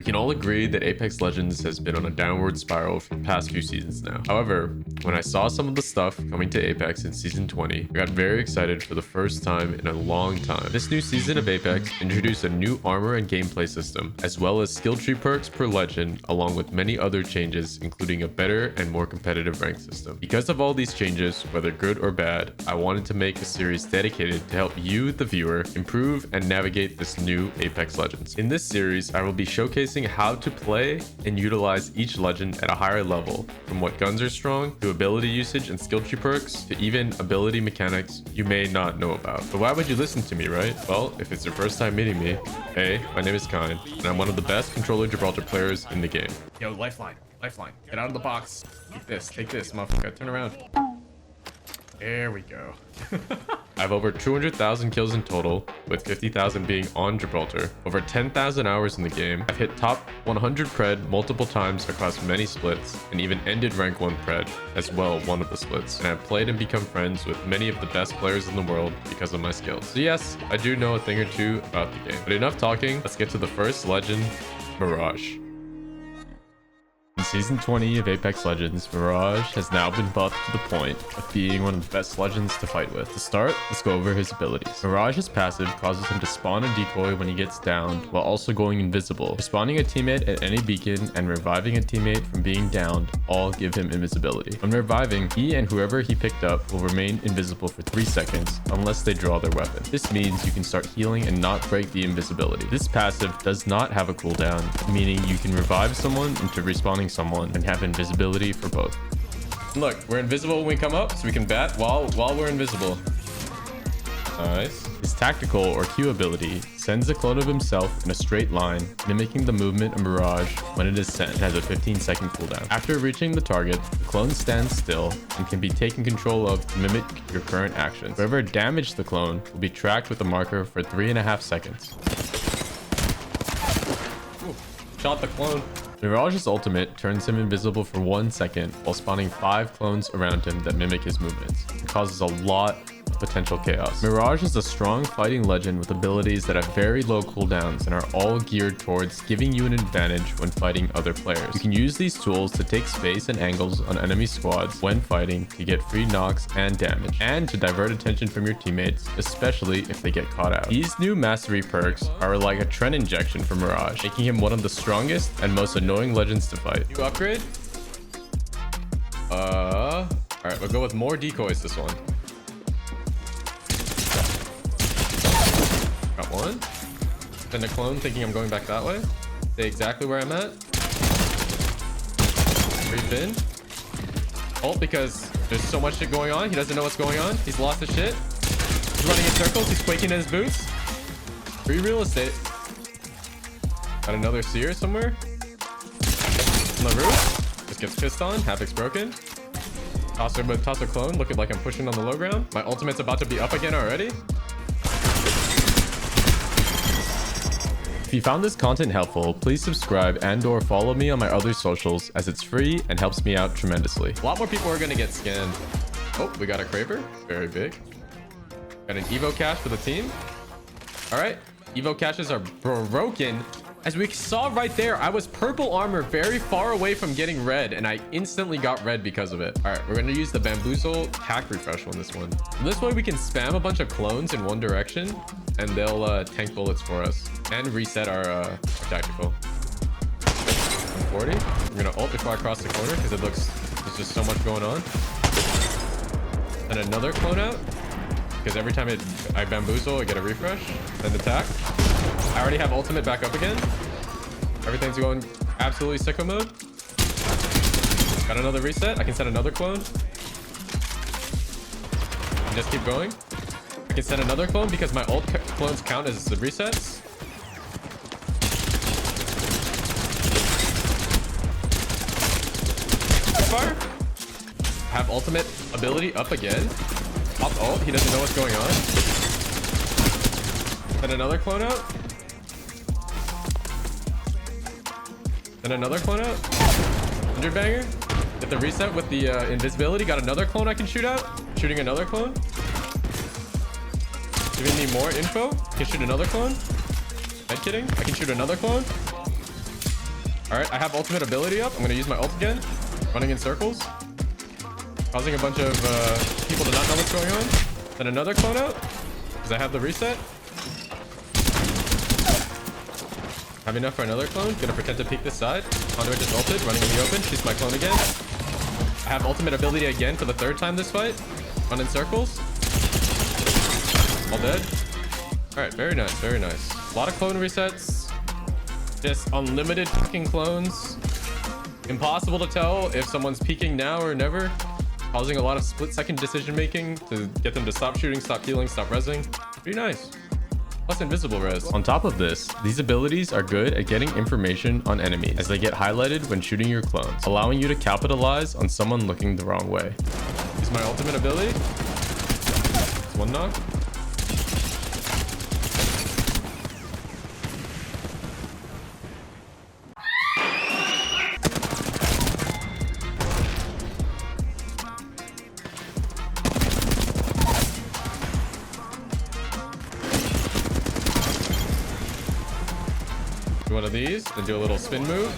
can all agree that Apex Legends has been on a downward spiral for the past few seasons now. However, when I saw some of the stuff coming to Apex in Season 20, I got very excited for the first time in a long time. This new season of Apex introduced a new armor and gameplay system, as well as skill tree perks per legend, along with many other changes, including a better and more competitive rank system. Because of all these changes, whether good or bad, I wanted to make a series dedicated to help you, the viewer, improve and navigate this new Apex Legends. In this series, I will be showcasing how to play and utilize each legend at a higher level, from what guns are strong, to ability usage and skill tree perks, to even ability mechanics you may not know about. But why would you listen to me, right? Well, if it's your first time meeting me, hey, my name is Kine, and I'm one of the best controller Gibraltar players in the game. Yo, lifeline, lifeline, get out of the box. Take this, motherfucker, turn around. There we go. I have over 200,000 kills in total, with 50,000 being on Gibraltar. Over 10,000 hours in the game. I've hit top 100 pred multiple times across many splits, and even ended rank 1 pred as well one of the splits. And I've played and become friends with many of the best players in the world because of my skills. So yes, I do know a thing or two about the game. But enough talking, let's get to the first legend, Mirage. In Season 20 of Apex Legends, Mirage has now been buffed to the point of being one of the best legends to fight with. To start, let's go over his abilities. Mirage's passive causes him to spawn a decoy when he gets downed, while also going invisible. Respawning a teammate at any beacon and reviving a teammate from being downed all give him invisibility. When reviving, he and whoever he picked up will remain invisible for 3 seconds unless they draw their weapon. This means you can start healing and not break the invisibility. This passive does not have a cooldown, meaning you can revive someone into respawning someone and have invisibility for both. Look, we're invisible when we come up, so we can bat while we're invisible. Nice. His tactical or Q ability sends a clone of himself in a straight line, mimicking the movement of Mirage when it is sent. It has a 15-second cooldown. After reaching the target, the clone stands still and can be taken control of to mimic your current actions. Whoever damaged the clone will be tracked with a marker for 3.5 seconds. Ooh, shot the clone. Mirage's ultimate turns him invisible for 1 second while spawning 5 clones around him that mimic his movements. It causes a lot of potential chaos. Mirage is a strong fighting legend with abilities that have very low cooldowns and are all geared towards giving you an advantage when fighting other players. You can use these tools to take space and angles on enemy squads when fighting to get free knocks and damage, and to divert attention from your teammates, especially if they get caught out. These new mastery perks are like a trend injection for Mirage, making him one of the strongest and most annoying legends to fight. New upgrade? Alright, we'll go with more decoys this one. Got one. Then a clone thinking I'm going back that way. Stay exactly where I'm at. Creep in. Ult because there's so much shit going on. He doesn't know what's going on. He's lost his shit. He's running in circles. He's quaking in his boots. Free real estate. Got another seer somewhere. On the roof. Just gets pissed on. Havoc's broken. Toss a clone. Looking like I'm pushing on the low ground. My ultimate's about to be up again already. If you found this content helpful, please subscribe and/or follow me on my other socials, as it's free and helps me out tremendously. A lot more people are going to get scanned. Oh, we got a Kraber. Very big. Got an Evo cache for the team. All right. Evo caches are broken. As we saw right there, I was purple armor very far away from getting red, and I instantly got red because of it. All right, we're going to use the bamboozle tack refresh on this one. This way we can spam a bunch of clones in one direction, and they'll tank bullets for us and reset our tactical. 140. I'm going to ult before I cross the corner because it looks there's just so much going on. And another clone out because every time I bamboozle, I get a refresh. Then attack. I already have ultimate back up again. Everything's going absolutely sicko mode. Got another reset. I can set another clone. And just keep going. I can set another clone because my ult clones count as the resets. Fire. Have ultimate ability up again. Pop ult. He doesn't know what's going on. Then another clone out. Then another clone out. 100 banger. Get the reset with the invisibility. Got another clone I can shoot out. Shooting another clone. Giving me more info. I can shoot another clone. Head kidding. I can shoot another clone. All right, I have ultimate ability up. I'm going to use my ult again. Running in circles. Causing a bunch of people to not know what's going on. Then another clone out. Because I have the reset. Have enough for another clone. Gonna pretend to peek this side. Conduit just ulted. Running in the open. She's my clone again. I have ultimate ability again for the third time this fight. Run in circles. All dead. All right, very nice, very nice. A lot of clone resets. Just unlimited fucking clones. Impossible to tell if someone's peeking now or never. Causing a lot of split-second decision-making to get them to stop shooting, stop healing, stop rezzing. Pretty nice. Plus invisible res. On top of this, these abilities are good at getting information on enemies as they get highlighted when shooting your clones, allowing you to capitalize on someone looking the wrong way. Use my ultimate ability. It's one knock. Do one of these, then do a little spin move.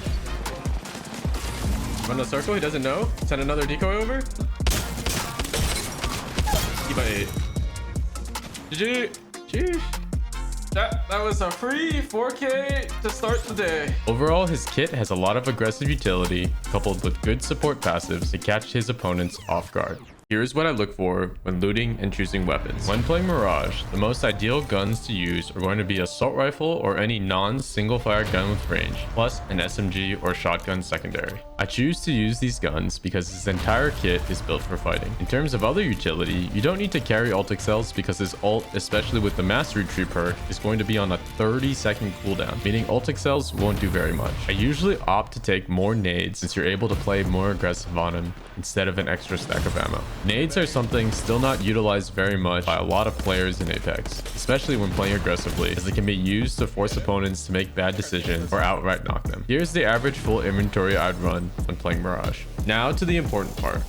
Run the circle, he doesn't know. Send another decoy over. He by 8. GG. Sheesh. That was a free 4K to start the day. Overall, his kit has a lot of aggressive utility, coupled with good support passives to catch his opponents off guard. Here's what I look for when looting and choosing weapons. When playing Mirage, the most ideal guns to use are going to be assault rifle or any non-single fire gun with range, plus an SMG or shotgun secondary. I choose to use these guns because his entire kit is built for fighting. In terms of other utility, you don't need to carry ult excels because his ult, especially with the mastery tree perk, is going to be on a 30-second cooldown, meaning ult excels won't do very much. I usually opt to take more nades since you're able to play more aggressive on him instead of an extra stack of ammo. Nades are something still not utilized very much by a lot of players in Apex, especially when playing aggressively, as they can be used to force opponents to make bad decisions or outright knock them. Here's the average full inventory I'd run when playing Mirage. Now to the important part.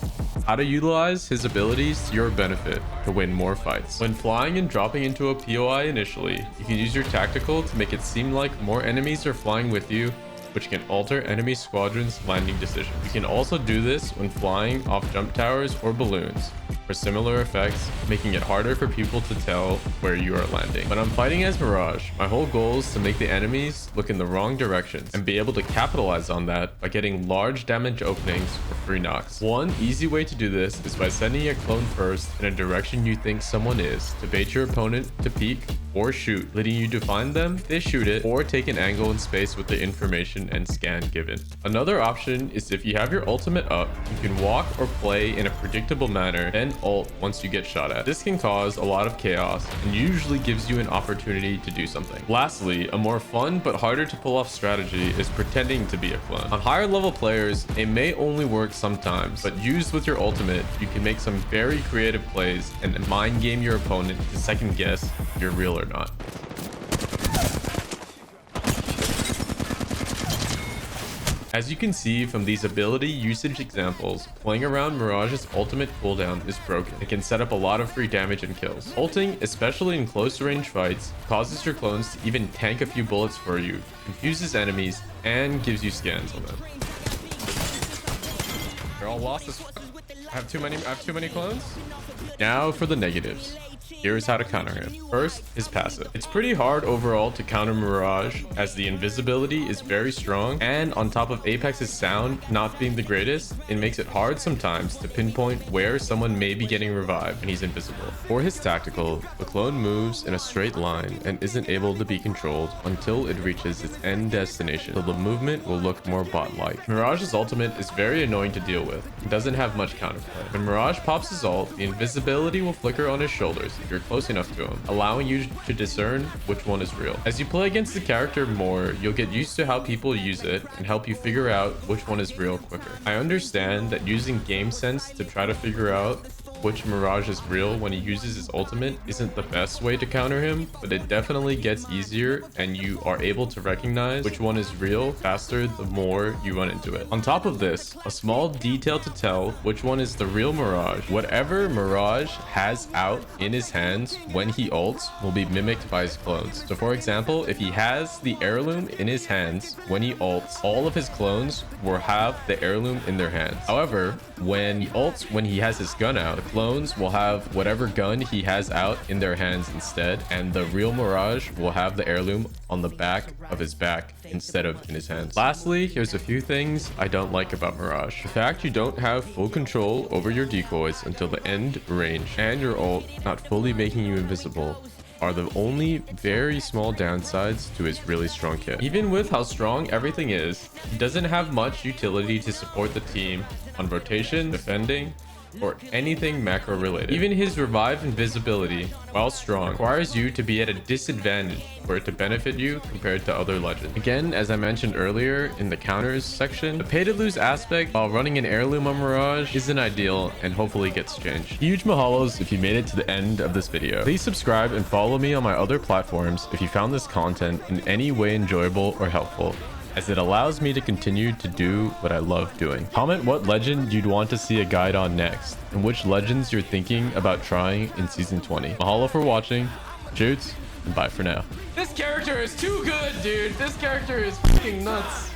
How to utilize his abilities to your benefit to win more fights. When flying and dropping into a POI initially, you can use your tactical to make it seem like more enemies are flying with you, which can alter enemy squadrons' landing decisions. You can also do this when flying off jump towers or balloons for similar effects, making it harder for people to tell where you are landing. When I'm fighting as Mirage, my whole goal is to make the enemies look in the wrong directions and be able to capitalize on that by getting large damage openings or free knocks. One easy way to do this is by sending a clone first in a direction you think someone is to bait your opponent to peek or shoot, leading you to find them, they shoot it, or take an angle in space with the information and scan given. Another option is if you have your ultimate up, you can walk or play in a predictable manner, then ult once you get shot at. This can cause a lot of chaos and usually gives you an opportunity to do something. Lastly, a more fun but harder to pull off strategy is pretending to be a clone. On higher level players, it may only work sometimes, but used with your ultimate, you can make some very creative plays and mind game your opponent to second guess if you're real or not. As you can see from these ability usage examples, playing around Mirage's ultimate cooldown is broken. It can set up a lot of free damage and kills. Ulting, especially in close range fights, causes your clones to even tank a few bullets for you, confuses enemies, and gives you scans on them. They're all lost as fuck. I have too many clones. Now for the negatives. Here's how to counter him. First, his passive. It's pretty hard overall to counter Mirage as the invisibility is very strong, and on top of Apex's sound not being the greatest, it makes it hard sometimes to pinpoint where someone may be getting revived when he's invisible. For his tactical, the clone moves in a straight line and isn't able to be controlled until it reaches its end destination, so the movement will look more bot-like. Mirage's ultimate is very annoying to deal with and doesn't have much counterplay. When Mirage pops his ult, the invisibility will flicker on his shoulders if you're close enough to him, allowing you to discern which one is real. As you play against the character more, you'll get used to how people use it and help you figure out which one is real quicker. I understand that using game sense to try to figure out which Mirage is real when he uses his ultimate isn't the best way to counter him, but it definitely gets easier and you are able to recognize which one is real faster the more you run into it. On top of this, a small detail to tell which one is the real Mirage. Whatever Mirage has out in his hands when he ults will be mimicked by his clones. So for example, if he has the heirloom in his hands when he ults, all of his clones will have the heirloom in their hands. However, when he ults, when he has his gun out, the clones will have whatever gun he has out in their hands instead, and the real Mirage will have the heirloom on the back of his back instead of in his hands. Lastly, here's a few things I don't like about Mirage. The fact you don't have full control over your decoys until the end range, and your ult not fully making you invisible, are the only very small downsides to his really strong kit. Even with how strong everything is, he doesn't have much utility to support the team on rotation, defending, or anything macro related. Even his revive invisibility, while strong, requires you to be at a disadvantage for it to benefit you compared to other legends. Again, as I mentioned earlier in the counters section, the pay to lose aspect while running an heirloom on Mirage isn't ideal and hopefully gets changed. Huge mahalos if you made it to the end of this video. Please subscribe and follow me on my other platforms if you found this content in any way enjoyable or helpful, as it allows me to continue to do what I love doing. Comment what legend you'd want to see a guide on next, and which legends you're thinking about trying in Season 20. Mahalo for watching, shoots, and bye for now. This character is too good, dude. This character is freaking nuts.